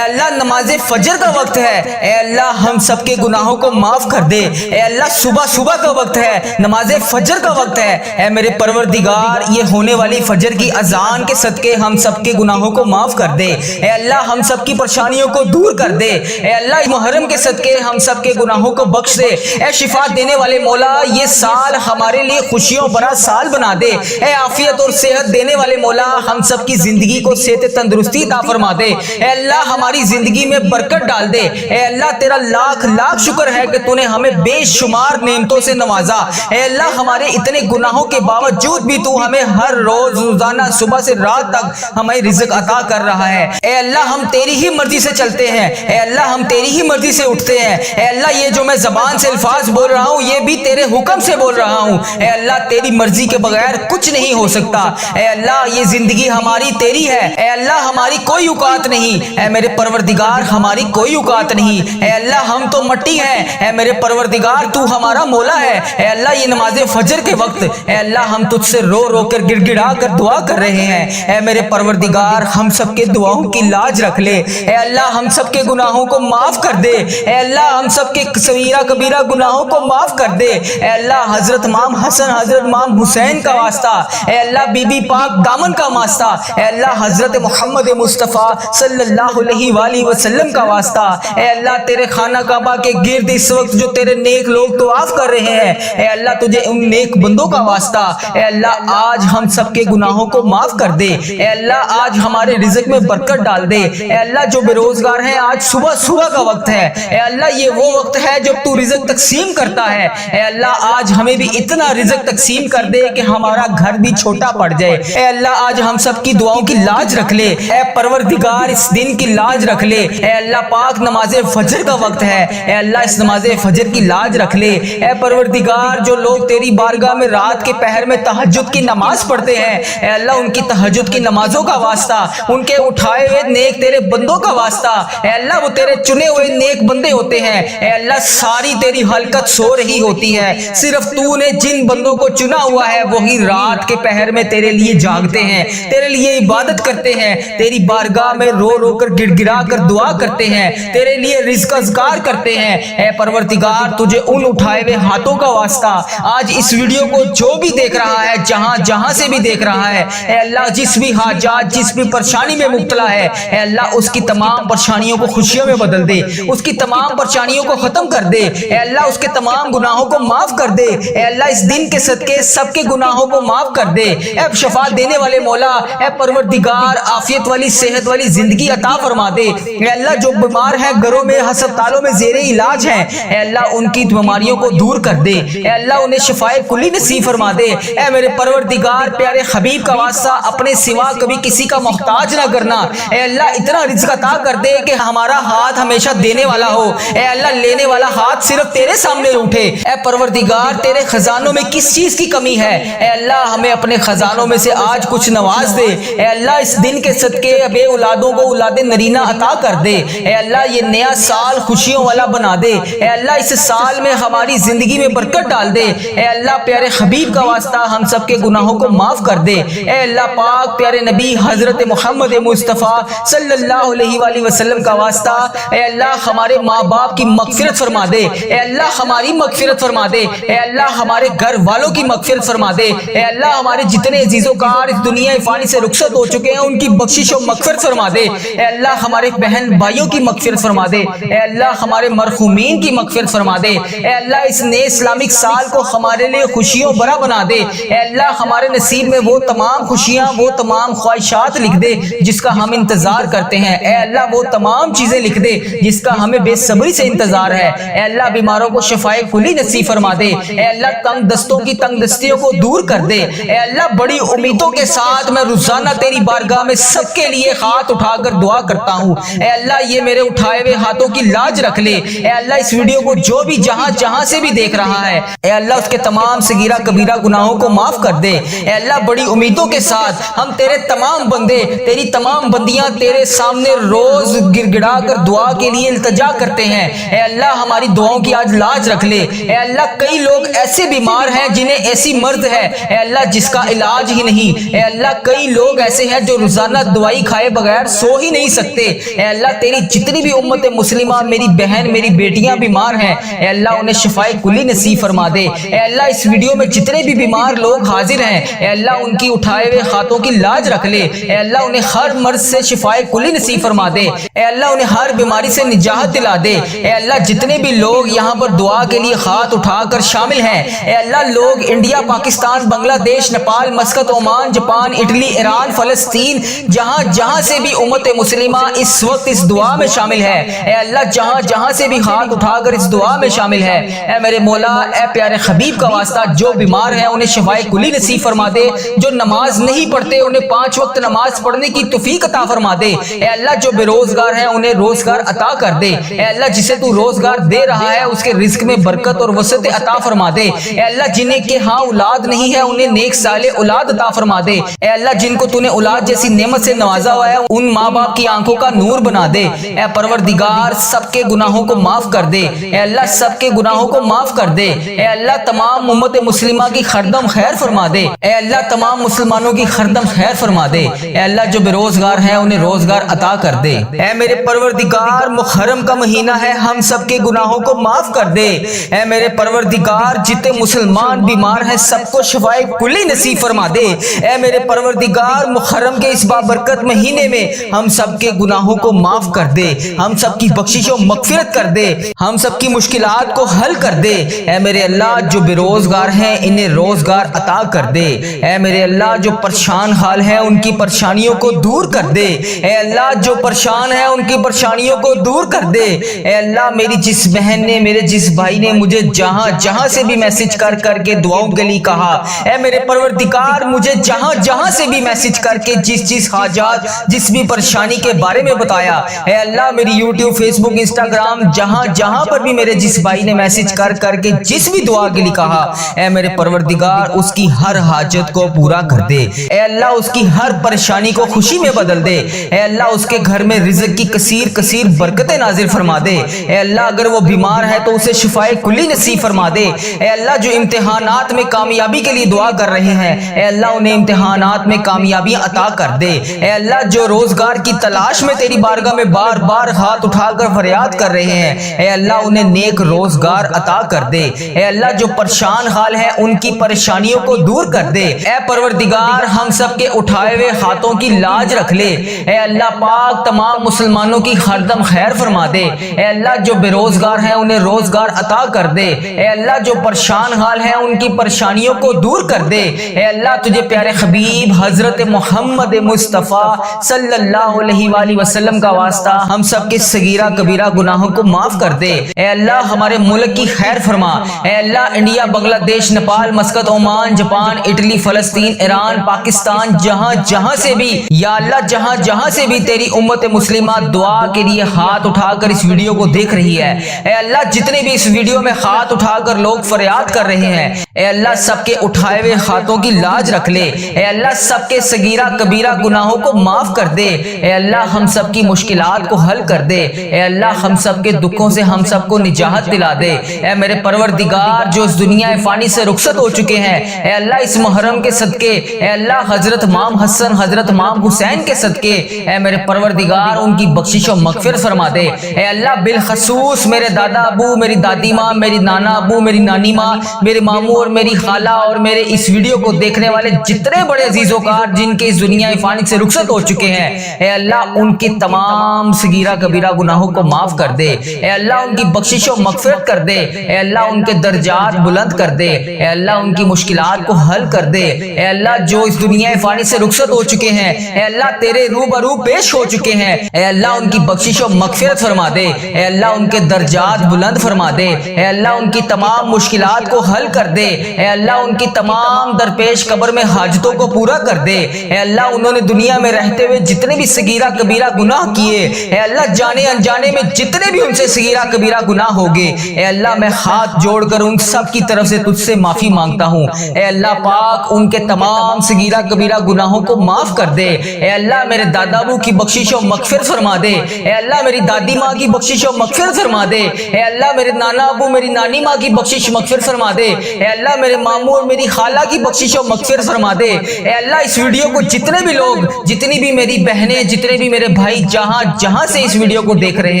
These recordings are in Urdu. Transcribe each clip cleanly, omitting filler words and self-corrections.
اللہ نماز فجر کا وقت ہے، اے اللہ ہم سب کے گناہوں کو معاف کر دے، اے اللہ صبح کا وقت ہے، نماز فجر کا وقت ہے، اے میرے پروردگار یہ ہونے والی فجر کی اذان کے صدقے ہم سب کے گناہوں کو معاف کر دے، اے اللہ ہم سب کی پریشانیوں کو دور کر دے، اے اللہ محرم کے صدقے ہم سب کے گناہوں کو بخش دے، اے شفا دینے والے مولا یہ سال ہمارے لیے خوشیوں بھرا سال بنا دے، اے عافیت اور صحت دینے والے مولا ہم سب کی زندگی کو صحت تندرستی عطا فرما دے، اے اللہ ہماری زندگی میں برکت ڈال دے، اے اللہ تیرا لاکھ لاکھ شکر ہے کہ تو نے ہمیں بے شمار نعمتوں سے نوازا، اے اللہ ہمارے اتنے گناہوں کے باوجود بھی تو ہمیں ہر روز روزانہ صبح سے رات تک ہمیں رزق عطا کر رہا ہے، اے اللہ ہم تیری ہی مرضی سے چلتے ہیں، اے اللہ ہم تیری ہی مرضی سے اٹھتے ہیں، اے اللہ یہ جو میں زبان سے الفاظ بول رہا ہوں یہ بھی تیرے حکم سے بول رہا ہوں، اے اللہ تیری مرضی کے بغیر کچھ نہیں ہو سکتا، اے اللہ یہ زندگی ہماری تیری ہے، اے اللہ ہماری کوئی اوقات نہیں، اے میرے پروردگار ہماری کوئی اوقات نہیں، اے اللہ ہم تو مٹی ہیں، اے میرے پروردگار تو ہمارا مولا ہے، اے اللہ یہ نماز فجر کے وقت اے اللہ ہم تجھ سے رو رو کر گڑ گڑا کر دعا کر رہے ہیں، اے میرے پروردگار ہم سب کے دعاؤں کی لاج رکھ لے، اے اللہ ہم سب کے گناہوں کو معاف کر دے، اے اللہ ہم سب کے صغیرہ کبیرہ گناہوں کو معاف کر دے، اے اللہ حضرت امام حسن حضرت امام حسین کا واسطہ، اے اللہ بی بی پاک دامن کا واسطہ، اے اللہ حضرت محمد مصطفیٰ صلی اللہ علیہ وآلہ وسلم کا واسطہ، اے اللہ تیرے خانہ کعبہ کے گرد اس وقت جو تیرے نیک لوگ طواف کر رہے ہیں، اے اللہ تجھے ان نیک بندوں کا واسطہ، اے اللہ آج ہم سب کے گناہوں کو معاف کر دے، اے اللہ آج ہمارے رزق میں برکت ڈال دے، اے اللہ جو بے روزگار ہیں آج صبح کا وقت ہے، اے اللہ یہ وہ وقت ہے جب تو رزق تقسیم کرتا ہے، اے اللہ آج ہمیں بھی اتنا رزق تقسیم کر دے کہ ہمارا گھر بھی چھوٹا پڑ جائے، اے اللہ آج ہم سب کی دعاؤں کی لاج رکھ لے، اے پروردگار اس دن کی لاج رکھ لے، اے اللہ پاک نماز فجر کا وقت ہے، اے اللہ اس نماز فجر کی لاج رکھ لے، اے پروردگار جو لوگ تیری بارگاہ میں رات کے پہر میں تہجد کی نماز پڑھتے ہیں، اے اللہ ان کی تہجد کی نمازوں کا واسطہ، ان کے اٹھائے ہوئے نیک تیرے بندوں کا واسطہ، اے اللہ وہ تیرے چنے ہوئے نیک بندے ہوتے ہیں، اے اللہ ساری تیری حلقت سو رہی ہوتی ہے، صرف تو نے جن بندوں کو چنا ہوا ہے وہی رات کے پہر میں تیرے لیے جاگتے ہیں، تیرے لیے عبادت کرتے ہیں، تیری بارگاہ میں رو رو کر گڑ گڑا کر دعا کرتے ہیں، تیرے لیے رزق اذکار کرتے ہیں، اے پروردگار تجھے ان اٹھائے ہوئے ہاتھوں کا واسطہ، آج اس ویڈیو کو جو بھی دیکھ رہا ہے جہاں سے بھی دیکھ رہا ہے، اے اللہ جس بھی حاجات جس بھی پریشانی میں مبتلا ہے، اے اللہ اس کی تمام پریشانیوں کو خوشیوں میں بدل دے، اس کی تمام پریشانیوں کو ختم کر دے، اے اللہ اس کے تمام گناہوں کو معاف کر دے، اے اللہ اس دن کے صدقے سب کے گناہوں کو معاف کر دے، اے شفاعت دینے والے مولا اے پروردگار عافیت والی صحت والی زندگی عطا فرما دے، اے اللہ جو بیمار ہیں گھروں میں ہسپتالوں میں زیر علاج ہیں، اے اللہ ان کی بیماریوں کو دور کر دے، اے اللہ انہیں شفائے کلی نصیب فرما دے، اے میرے پروردگار پیارے حبیب کا واسطہ اپنے سوا کبھی کسی کا محتاج نہ کرنا، اے اللہ اتنا رزق عطا کر دے کہ ہمارا ہاتھ ہمیشہ دینے والا ہو، اے اللہ لینے والا ہاتھ صرف تیرے سامنے اٹھے، اے پروردگار تیرے خزانوں میں کس چیز کی کمی ہے، اے اللہ ہمیں اپنے خزانوں میں سے آج کچھ نواز دے، اے اللہ اس دن کے صدقے بے اولادوں کو اولاد نرینہ عطا کر دے، اے اللہ یہ نیا سال خوشیوں والا بنا دے، اے اللہ اس سال میں ہماری زندگی میں برکت ڈال دے، اے اللہ پیارے حبیب کا واسطہ ہم سب کے گناہوں کو معاف کر دے، اے اللہ پاک پیارے نبی حضرت محمد مصطفیٰ صلی اللہ علیہ وآلہ وسلم کا واسطہ، اے اللہ ہمارے ماں باپ کی مغفرت فرما دے، اے اللہ ہماری مغفرت فرما دے، اے اللہ ہمارے گھر والوں کی مغفرت فرما دے، اے اللہ ہمارے جتنے عزیز و کار اس دنیا فانی سے رخصت ہو چکے ہیں ان کی بخشش و مغفرت فرما دے، اے اللہ ہمارے بہن بھائیوں کی مغفرت فرما دے، اے اللہ ہمارے مرحومین کی مغفرت فرما دے، اے اللہ اس نئے اسلامک سال کو ہمارے لیے خوشیوں بھرا بنا دے، اے اللہ ہمارے نصیب میں وہ تمام خوشیاں وہ تمام خواہشات لکھ دے جس کا ہم انتظار کرتے ہیں، اے اللہ وہ تمام چیزیں لکھ دے جس کا ہمیں بے صبری سے انتظار ہے، اے اللہ بیماروں کو شفائے کلی نصیب فرما دے، اے اللہ تنگ دستوں کی تنگ دستیوں کو دور کر دے، اے اللہ بڑی امیدوں کے ساتھ میں روزانہ تیری بارگاہ میں سب کے لیے ہاتھ اٹھا کر دعا کرتا ہوں، اے اللہ یہ میرے اٹھائے ہوئے ہاتھوں کی لاج رکھ لے، اے اللہ اس ویڈیو کو جو بھی جہاں سے بھی دیکھ رہا ہے، اے اللہ اس کے تمام صغیرہ کبیرہ گناہوں کو معاف کر دے، اے اللہ بڑی امیدوں کے ساتھ ہم تیرے تمام بندے تیری تمام بندیاں تیرے سامنے روز گڑ گڑا کر دعا کے لیے التجا کرتے ہیں، اے اللہ ہماری دعاؤں کی آج لاج رکھ لے، اے اللہ کئی لوگ ایسے بیمار ہیں جنہیں ایسی مرض ہے اے اللہ جس کا علاج ہی نہیں، اے اللہ کئی لوگ ایسے ہیں جو روزانہ دوائی کھائے بغیر سو ہی نہیں سکتے، اے اللہ تیری جتنی بھی امت مسلمہ میری بہن میری بیٹیاں بیمار ہیں اے اللہ انہیں شفائے کلی نصیب فرما دے۔ اے اللہ اس ویڈیو میں جتنے بھی بیمار لوگ حاضر ہیں اے اللہ ان کی اٹھائے ہوئے ہاتھوں کی لاج رکھ لے۔ اے اللہ انہیں ہر مرض سے شفائے کلی نصیب فرما دے۔ اے اللہ انہیں ہر بیماری سے نجات دلا دے۔ اے اللہ جتنے بھی لوگ یہاں پر دعا کے لیے ہاتھ اٹھا کر شامل ہیں اے اللہ لوگ انڈیا پاکستان بنگلہ دیش Nepal Muscat Oman Japan Italy Iran فلسطین جہاں جہاں سے بھی امت مسلمہ اس وقت اس دعا میں شامل ہے اے اللہ جہاں جہاں سے بھی ہاتھ اٹھا کر اس دعا میں شامل ہے اے میرے مولا اے پیارے حبیب کا واسطہ جو بیمار ہیں انہیں شفائے کلی نصیب فرما دے، جو نماز نہیں پڑھتے انہیں 5 وقت نماز پڑھنے کی توفیق عطا فرما دے اے اللہ جو بے روزگار ہیں انہیں روزگار عطا کر دے اے اللہ جسے تو روزگار دے رہا ہے اس کے رزق میں برکت اور وسعت عطا فرما دے اے اللہ جنہیں کہ ہاں اولاد نہیں ہے انہیں نیک صالح اولاد عطا فرما دے اے اللہ جن کو تو نے اولاد جیسی نعمت سے نوازا ہوا ہے ان ماں باپ کی آنکھوں کا نور بنا دے اے پروردگار سب کے گناہوں کو معاف کر دے اے اللہ سب کے گناہوں کو معاف کر دے اے اللہ تمام امت مسلمہ کی خردم خیر فرما دے اے اللہ تمام مسلمانوں کی خردم خیر فرما دے اے اللہ جو بے روزگار ہیں انہیں روزگار عطا کر دے اے میرے پروردگار محرم کا مہینہ ہے ہم سب کے گناہوں کو معاف کر دے اے میرے پروردگار جتنے مسلمان بیمار ہیں سب کو شفائے کلی نصیب فرما دے اے میرے پروردگار محرم کے اس بابرکت مہینے میں ہم سب کے گناہوں کو معاف کر دے، ہم سب کی بخشش و مغفرت کر دے، ہم سب کی مشکلات کو حل کر دے اے میرے اللہ جو بے روزگار ہیں انہیں روزگار عطا کر دے اے میرے اللہ جو پریشان حال ہیں ان کی پریشانیوں کو دور کر دے اے اللہ جو پریشان ہیں ان کی پریشانیوں کو دور کر دے اے اللہ میری جس بہن نے میرے جس بھائی نے مجھے جہاں جہاں سے بھی میسج کر کر کے دعاؤں کے لیے کہا اے میرے پروردگار مجھے جہاں جہاں سے بھی میسج کر کے جس حاجات جس بھی پریشانی کے بارے میں بتایا اے اللہ میری یوٹیوب فیس بک انسٹاگرام جہاں جہاں پر بھی میرے جس بھائی نے میسج کر کر کے جس بھی دعا کے لیے کہا اے میرے پروردگار اس کی ہر حاجت کو پورا کر دے اے اللہ اس کی ہر پریشانی کو خوشی میں بدل دے اے اللہ اس کے گھر میں رزق کی کثیر برکتیں نازل فرما دے اے اللہ اگر وہ بیمار ہے تو اسے شفائے کلی نصیب فرما دے اے اللہ جو امتحانات میں کامیابی کے لیے دعا کر رہے ہیں اے اللہ انہیں امتحانات میں کامیابیاں عطا کر دے اے اللہ جو روزگار کی تلاش میں تیری بارگاہ میں بار بار ہاتھ اٹھا کر فریاد کر رہے ہیں اے اللہ انہیں نیک روزگار عطا کر دے اے اللہ جو پریشان حال ہیں ان کی پریشانیوں کو دور کر دے اے پروردگار ہم سب کے اٹھائے ہوئے ہاتھوں کی لاج رکھ لے اے اللہ پاک تمام مسلمانوں کی ہردم خیر فرما دے اے اللہ جو بے روزگار ہیں انہیں روزگار عطا کر دے اے اللہ جو پریشان حال ہیں ان کی پریشانیوں کو دور کر دے اے اللہ تجھے پیارے حبیب حضرت محمد مصطفیٰ صلی اللہ علیہ وآلہ وسلم کا واسطہ ہم سب کے صغیرہ کبیرہ گناہوں کو معاف کر دے اے اللہ ہمارے ملک کی خیر فرما اے اللہ انڈیا بنگلہ دیش Nepal Muscat Oman Japan Italy فلسطین ایران پاکستان جہاں جہاں سے بھی یا اللہ جہاں جہاں سے بھی تیری امت مسلمہ دعا کے لیے ہاتھ اٹھا کر اس ویڈیو کو دیکھ رہی ہے اے اللہ جتنے بھی اس ویڈیو میں ہاتھ اٹھا کر لوگ فریاد کر رہے ہیں اے اللہ سب کے اٹھائے ہوئے ہاتھوں کی لاج رکھ لے اے اللہ سب کے صغیرہ کبیرہ گناہوں کو معاف کر دے اے اللہ ہم سب کی مشکلات کو حل کر دے اے اللہ ہم سب کے دکھوں سے ہم سب کو نجات دلا دے اے میرے پروردگار جو اس دنیا فانی سے رخصت ہو چکے ہیں اے اللہ اس محرم کے صدقے اے اللہ حضرت امام حسن حضرت امام حسین کے صدقے اے میرے پروردگار ان کی بخشش و مغفرت فرما دے اے اللہ بالخصوص میرے دادا ابو میری دادی ماں میری نانا ابو میری نانی ماں میرے ماموں اور میری خالہ اور میرے اس ویڈیو کو دیکھنے والے جتنے بڑے عزیز و کار جن کے اس دنیا فانی سے رخصت ہو چکے ہیں اے اللہ ان کی تمام صغیرہ کبیرہ گناہوں کو معاف کر دے اے اللہ ان کی بخشش و مغفرت کر دے اے اللہ ان کے درجات بلند کر دے اے اللہ ان کی مشکلات کو حل کر دے اے اللہ جو اس دنیا فانی سے رخصت ہو چکے ہیں اے اللہ تیرے روبرو پیش ہو چکے ہیں اے اللہ ان کی بخشش و مغفرت فرما دے اے اللہ ان کے درجات بلند فرما دے اے اللہ ان کی تمام مشکلات کو حل کر دے اے اللہ ان کی تمام درپیش قبر میں حاجتوں کو پورا کر دے اے اللہ انہوں نے دنیا میں رہتے ہوئے جتنے بھی صغیرہ کبیرہ گناہ کیے اے اللہ جانے انجانے میں جتنے بھی ان سے صغیرہ کبیرہ گناہ ہوگے اے اللہ میں ہاتھ جوڑ کر ان سب کی طرف سے تجھ سے معافی مانگتا ہوں اے اللہ پاک ان کے تمام صغیرہ کبیرہ گناہوں کو معاف کر دے اے اللہ میرے دادا ابو کی بخشش و مغفرت فرما دے اے اللہ میری دادی ماں کی بخشش و مغفرت فرما دے اے اللہ میرے نانا ابو میری نانی ماں کی بخشش مغفرت فرما دے اے اللہ میرے ماموں اور میری خالہ کی بخشش و مغفرت فرما دے اے اللہ اس ویڈیو کو جتنے بھی لوگ جتنی بھی میری بہنیں جتنے بھی میرے بھائی جہاں جہاں سے اس ویڈیو کو دیکھ رہے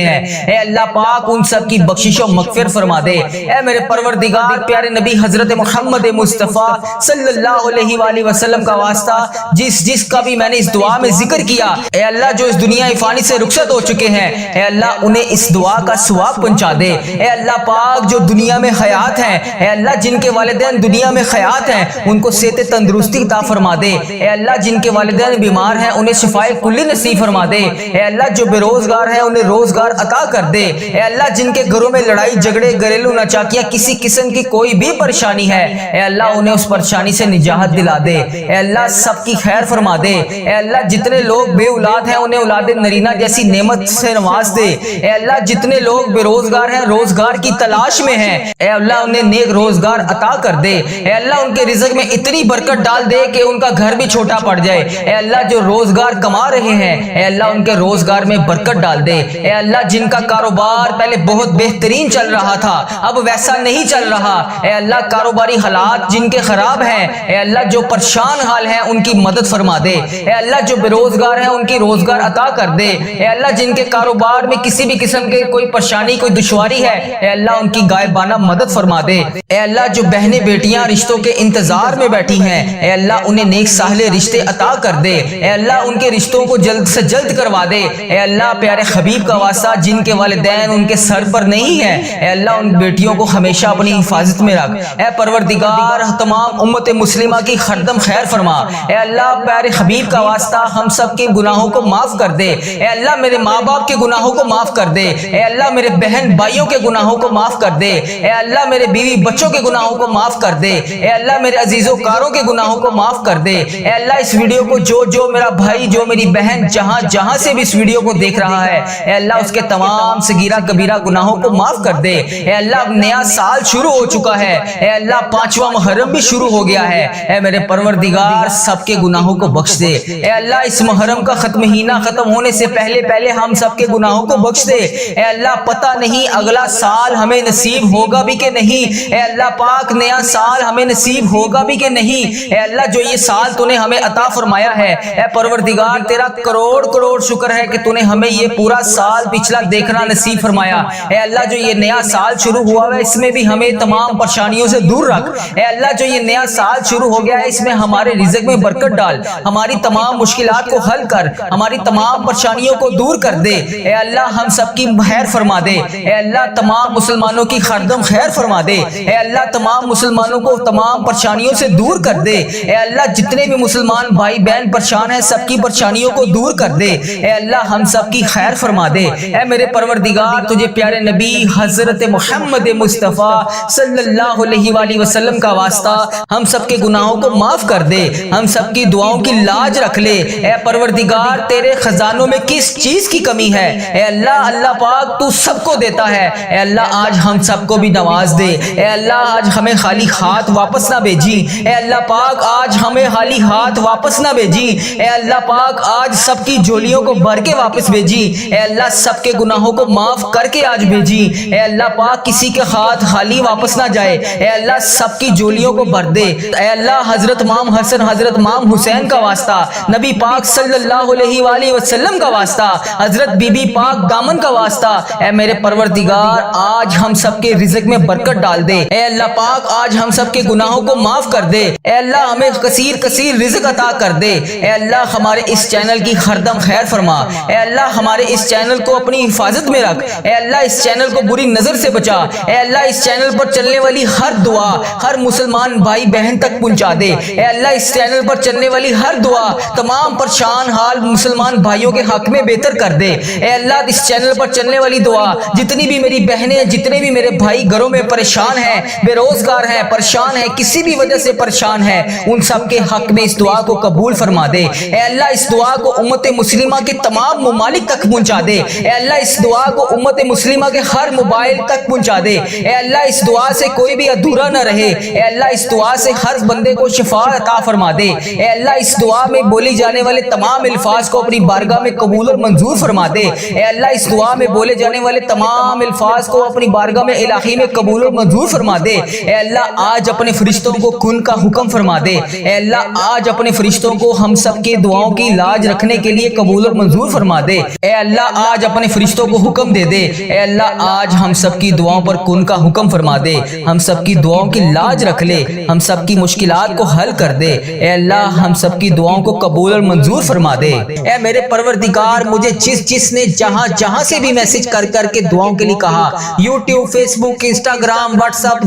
ہیں، اے اللہ پاک ان سب کی بخشش و مغفرت فرما دے۔ اے میرے پروردگار پیارے نبی حضرت محمد مصطفیٰ صلی اللہ علیہ وآلہ وسلم کا واسطہ جس کا بھی میں نے اس دعا میں ذکر کیا، اے اللہ جو اس دنیا فانی سے رخصت ہو چکے ہیں، اے اللہ انہیں اس دعا کا ثواب پہنچا دے۔ اے اللہ پاک جو دنیا میں حیات ہیں، اے اللہ جن کے والدین دنیا میں حیات ہیں ان کو صحت تندرستی عطا فرما دے۔ اے اللہ جن کے والدین بیمار ہیں انہیں شفائے کلی نصیب فرما دے۔ اے اللہ جو بے روزگار ہیں انہیں روزگار عطا کر دے۔ اے اللہ جن کے گھروں میں لڑائی جھگڑے گھریلو ناچاکیاں کسی قسم کی کوئی بھی پریشانی ہے، اے اللہ انہیں اس پریشانی سے نجات دلا دے۔ اے اللہ سب کی خیر فرما دے۔ اے اللہ جتنے لوگ بے اولاد ہیں انہیں اولاد نرینہ جیسی نعمت سے نواز دے۔ اے اللہ جتنے لوگ بے روزگار ہیں روزگار کی تلاش میں ہیں، اے اللہ انہیں نیک روزگار عطا کر دے۔ اے اللہ ان کے رزق میں اتنی برکت ڈال دے کہ ان کا گھر بھی چھوٹا پڑ جائے۔ اے اللہ جو روزگار کما رہے ہیں، اے اللہ ان کے روزگار میں برکت ڈال دے۔ اے اللہ جن کا کاروبار پہلے بہت بہترین چل رہا تھا اب ویسا نہیں چل رہا، اے اللہ کاروباری حالات جن کے خراب ہیں، اے اللہ جو پریشان حال ہیں ان کی مدد فرما دے۔ اے اللہ جو بے روزگار ہیں ان کی روزگار عطا کر دے۔ اے اللہ جن کے کاروبار میں کسی بھی قسم کے کوئی پریشانی کوئی دشواری ہے، اے اللہ ان کی غائبانہ مدد فرما دے۔ اے اللہ جو بہنیں بیٹیاں رشتوں کے انتظار میں بیٹھی ہیں، اے اللہ انہیں نیک صالح رشتے عطا کر دے۔ اے اللہ ان کے رشتوں کو جلد سے جلد کروا دے۔ اے اللہ پیارے حبیب کا واسطہ جن کے والدین ان کے سر پر نہیں ہے، اے اللہ ان بیٹیوں کو ہمیشہ اپنی حفاظت میں رکھ۔ اے پروردگار تمام امت مسلمہ کی خردم خیر فرما۔ اے اللہ پیارے حبیب کا واسطہ ہم سب کے گناہوں کو معاف کر دے۔ اے اللہ میرے ماں باپ کے گناہوں کو معاف کر دے۔ اے اللہ میرے بہن بھائیوں کے گناہوں کو معاف کر دے۔ اے اللہ میرے بیوی بچوں کے گناہوں کو معاف کر دے۔ اے اللہ میرے عزیزوں کاروں کے گناہوں کو معاف کر دے۔ اے اللہ اس ویڈیو کو جو میرا بھائی جو میری بہن جہاں سے بھی اس ویڈیو کو دیکھ رہا ہے، اے اللہ اس کے تمام صغیرہ کبیرہ گناہوں کو معاف کر دے۔ اے اللہ نیا سال شروع ہو چکا ہے، اے اللہ 5واں محرم بھی شروع ہو گیا ہے، اے میرے پروردگار سب کے گناہوں کو بخش دے۔ اے اللہ اس محرم کا مہینہ ختم ہونے سے پہلے ہم سب کے گناہوں کو بخش دے۔ اے اللہ پتہ نہیں اگلا سال ہمیں نصیب ہوگا بھی کہ نہیں، اے اللہ پاک نیا سال ہمیں نصیب ہوگا بھی کہ نہیں۔ اے اللہ جو یہ سال تو نے ہمیں عطا فرمایا ہے، اے پروردگار تیرا کروڑ شکر ہے کہ تو نے ہمیں یہ پورا سال پچھلا دیکھنا نصیب فرمایا۔ اے اللہ جو یہ نیا سال شروع ہوا ہے اس میں بھی ہمیں تمام پریشانیوں سے دور رکھ۔ اے اللہ جو یہ نیا سال شروع ہو گیا ہے اس میں ہمارے رزق میں برکت ڈال، ہماری تمام مشکلات کو حل کر، ہماری تمام پریشانیوں کو دور کر دے۔ اے اللہ ہم سب کی خیر فرما دے۔ اے اللہ تمام مسلمانوں کی خردم خیر فرما دے۔ اے اللہ تمام مسلمانوں کو تمام پریشانیوں سے دور کر دے۔ اے اللہ جتنے بھی مسلمان بھائی بہن پریشان ہیں سب کی پریشانیوں کو دور کر دے۔ اے اللہ ہم سب کی خیر فرما دے۔ اے میرے پروردگار تجھے پیارے نبی حضرت محمد مصطفیٰ صلی اللہ علیہ وآلہ وسلم کا واسطہ ہم سب کے گناہوں کو معاف کر دے، ہم سب کی دعاؤں کی لاج رکھ لے۔ اے پروردگار تیرے خزانوں میں کس چیز کی کمی ہے، اے اللہ پاک تو سب کو دیتا ہے۔ اے اللہ آج ہم سب کو بھی نواز دے۔ اے اللہ آج ہمیں خالی ہاتھ واپس نہ بھیجی۔ اے اللہ پاک آج ہمیں خالی ہاتھ واپس نہ بھیجی۔ اے اللہ پاک آج سب کی جھولیوں کو بھر کے واپس بھیجی۔ اے اللہ سب کے گناہوں کو معاف کر کے آج بھیجی۔ اے اللہ پاک کسی کے ہاتھ خالی واپس نہ جائے۔ اے اللہ سب کی جھولیوں کو بھر دے۔ اے اللہ حضرت امام حسن حضرت امام حسین کا واسطہ، نبی پاک صلی اللہ علیہ وآلہ وسلم کا واسطہ، حضرت بی بی پاک دامن کا واسطہ، اے میرے پروردگار آج ہم سب کے رزق میں برکت ڈال دے۔ اے اللہ پاک آج ہم سب کے گناہوں کو معاف کر دے۔ اے اللہ ہمیں کثیر رزق عطا کر دے۔ اے اللہ ہمارے اس چینل کی خردم خیر فرما۔ اے اللہ ہمارے اس چینل کو اپنی حفاظت میں رکھ۔ اے اللہ اس چینل کو بری نظر سے بچا۔ اے اللہ اس چینل پر چلنے والی ہر دعا ہر مسلمان بھائی بہن تک پہنچا دے۔ اے اللہ اس چینل پر چلنے والی ہر دعا تمام پریشان حال مسلمان بھائیوں کے حق میں بہتر کر دے۔ اے اللہ اس چینل پر چلنے والی دعا جتنی بھی میری بہنیں جتنے بھی میرے بھائی گھروں میں پریشان ہیں، بے روزگار ہیں، پریشان ہیں، کسی بھی وجہ سے پریشان ہیں، ان سب کے حق میں اس دعا کو قبول فرما دے۔ اے اللہ اس دعا کو امت مسلمہ کے تمام ممالک تک پہنچا دے۔ اے اللہ اس دعا کو امت مسلمہ کے ہر موبائل تک پہنچا دے۔ اے اللہ اس دعا سے کوئی بھی ادھورا نہ رہے۔ اے اللہ اس دعا سے ہر بندے کو شفا عطا فرما دے۔ اے اللہ اس دعا میں بولی جانے والے تمام الفاظ کو اپنی بارگاہ میں قبول اور منظور فرما دے۔ اے اللہ اس دعا میں بولے جانے والے تمام الفاظ کو اپنی بارگاہ میں الہی میں قبول اور منظور فرما دے۔ اے اللہ آج اپنے فرشتوں کو کن کا حکم فرما دے۔ اے اللہ آج اپنے فرشتوں کو ہم سب کے دعاؤں کی لاج رکھنے کے لیے قبول قبول اور منظور فرما دے۔ اے اللہ آج اپنے فرشتوں کو حکم دے دے۔ اے اللہ آج ہم سب کی دعاؤں پر کن کا حکم فرما دے، ہم سب کی دعاؤں کی لاج رکھ لے، ہم سب کی مشکلات کو حل کر دے۔ اے اللہ ہم سب کی دعاؤں کو قبول اور منظور فرما دے۔ اے میرے پروردگار، مجھے جس نے جہاں سے بھی میسج کر کے دعاؤں کے لیے کہا، یوٹیوب، فیس بک، انسٹاگرام، واٹس ایپ،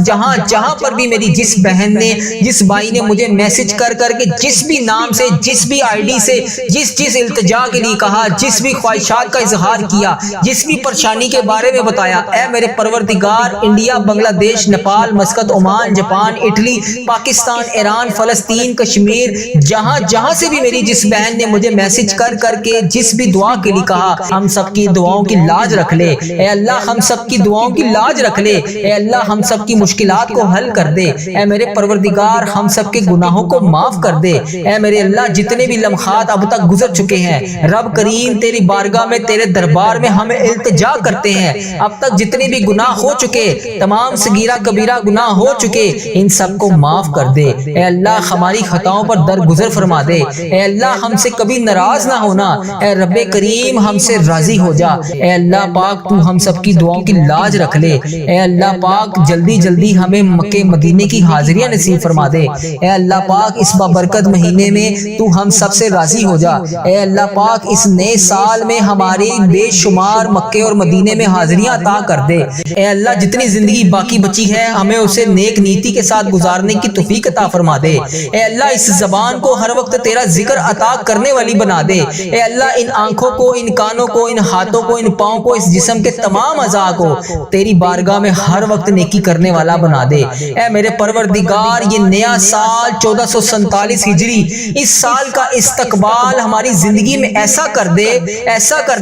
جہاں پر بھی میری جس بہن نے، جس بھائی نے مجھے میسج کر کے جس بھی نام سے، جس بھی آئی ڈی سے، جس التجا کے لیے کہا، جس بھی خواہشات کا اظہار کیا، جس بھی پریشانی کے بارے میں بتایا، اے میرے پروردگار، انڈیا، بنگلہ دیش، Nepal, Muscat, Oman, Japan, Italy, Pakistan, Iran, فلسطین، کشمیر، جہاں سے بھی میری جس بہن نے مجھے میسج کر کے جس بھی دعا کے لیے کہا، ہم سب کی دعاؤں کی لاج رکھ لے۔ اے اللہ ہم سب کی دعاؤں کی لاج رکھ لے۔ اے اللہ ہم سب کی مشکلات کو حل کر دے۔ اے میرے پروردگار ہم سب کے گناہوں کو معاف کر دے۔ اے میرے اللہ جتنے بھی لمحات اب تک گزر چکے ہیں، رب کریم تیری بارگاہ میں، تیرے دربار میں ہم التجا کرتے ہیں، اب تک جتنے بھی گناہ ہو چکے، تمام صغیرہ کبیرہ گناہ ہو چکے، ان سب کو معاف کر دے۔ اے اللہ ہماری خطاؤں پر درگزر فرما دے۔ اے اللہ ہم سے کبھی ناراض نہ ہونا۔ اے رب کریم ہم سے راضی ہو جا۔ اے اللہ پاک تو ہم سب کی دعاؤں کی لاج رکھ لے۔ اے اللہ پاک جلدی ہمیں مکے مدینے کی حاضریاں نصیب فرما دے۔ اے اللہ پاک اس بابرکت مہینے میں تو ہم سب سے راضی ہو جا۔ اے اللہ پاک اس نئے سال میں ہماری بے شمار مکے اور مدینے میں حاضریاں عطا کر دے۔ اے اللہ جتنی زندگی باقی بچی ہے ہمیں اسے نیک نیتی کے ساتھ گزارنے کی توفیق عطا فرما دے۔ اے اللہ اس زبان کو ہر وقت تیرا ذکر عطا کرنے والی بنا دے۔ اے اللہ ان آنکھوں کو، ان کانوں کو، ان ہاتھوں کو، ان پاؤں کو، اس جسم کے تمام اعضاء کو تیری بارگاہ میں ہر وقت نیکی کرنے والا بنا دے۔ اے میرے پروردگار یہ نیا سال 1447 ہجری، اس سال کا استقبال ہماری زندگی میں ایسا کر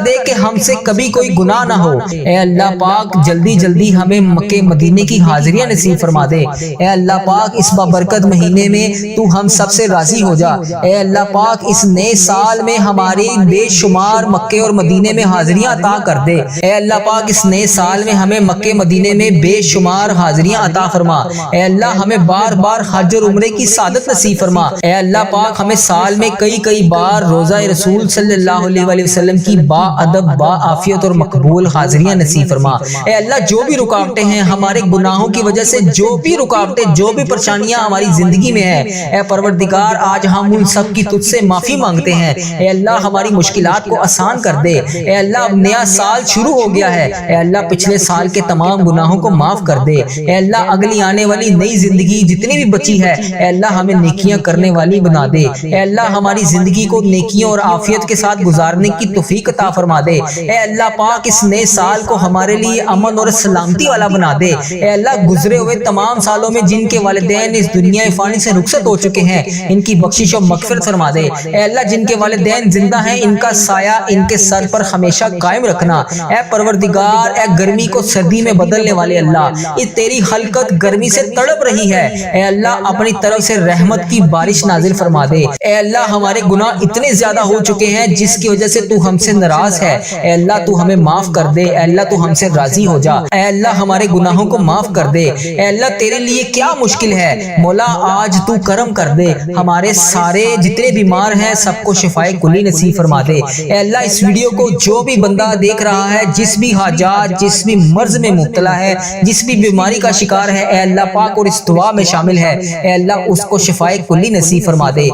دے کہ ہم سے کبھی کوئی گناہ نہ ہو۔ اے اللہ پاک جلدی ہمیں مکے مدینے کی حاضریاں نصیب فرما دے۔ اے اللہ پاک اس بابرکت مہینے میں تو ہم سب سے راضی ہو جا۔ اے اللہ پاک اس نئے سال میں ہماری بے شمار مکے اور مدینے میں حاضریاں عطا کر دے۔ اے اللہ پاک اس نئے سال میں ہمیں مکے مدینے میں بے شمار حاضریاں عطا فرما۔ اے اللہ ہمیں بار حج اور عمرے کی سعادت نصیب فرما۔ اے اللہ پاک ہمیں سال میں کئی بار روزہ رسول صلی اللہ علیہ وسلم کی با ادب، با عافیت اور مقبول حاضریاں نصیب فرما۔ اے اللہ جو بھی رکاوٹیں ہیں ہمارے گناہوں کی وجہ سے، جو بھی رکاوٹیں، جو بھی پریشانیاں ہماری زندگی میں ہیں، اے پروردگار آج ہم ان سب کی تجھ سے معافی مانگتے ہیں۔ اے اللہ ہماری مشکلات کو آسان کر دے۔ اے اللہ اب نیا سال شروع ہو گیا ہے، اے اللہ پچھلے سال کے تمام گناہوں کو معاف کر دے۔ اے اللہ اگلی آنے والی نئی زندگی جتنی بھی بچی ہے، اے اللہ ہمیں نیکیاں کرنے والی بنا دے۔ اے اللہ ہماری زندگی کو نیکیوں اور عافیت کے ساتھ گزارنے کی توفیق عطا فرما دے۔ اے اللہ پاک اس نئے سال کو ہمارے لیے امن اور سلامتی والا بنا دے۔ اے اللہ گزرے ہوئے تمام سالوں میں جن کے والدین اس دنیا فانی سے رخصت ہو چکے ہیں، ان کی بخشش و مغفرت فرما دے۔ اے اللہ جن کے والدین زندہ ہیں ان کا سایہ ان کے سر پر ہمیشہ قائم رکھنا۔ اے پروردگار اے گرمی کو سردی میں بدلنے والے اللہ، یہ تیری خلقت گرمی سے تڑپ رہی ہے، اے اللہ اپنی طرف سے رحمت کی بارش نازل فرما دے۔ اے اللہ ہمارے گناہ اتنے زیادہ ہو چکے ہیں جس کی وجہ سے تو ہم سے ناراض ہے، اے اللہ تو ہمیں معاف کر دے۔ اے اللہ تو ہم سے راضی ہو جا۔ اے اللہ ہمارے گناہوں کو معاف کر دے۔ اے اللہ تیرے لیے کیا مشکل ہے، مولا آج تو کرم کر دے، ہمارے سارے جتنے بیمار ہیں سب کو شفائے کلی نصیب فرما دے۔ اے اللہ اس ویڈیو کو جو بھی بندہ دیکھ رہا ہے، جس بھی حاجات، جس بھی مرض میں مبتلا ہے، جس بھی بیماری کا شکار ہے، اے اللہ پاک اور اس دعا میں شامل ہے، اے اللہ اس کو شفائے کلی نصیب فرما دے۔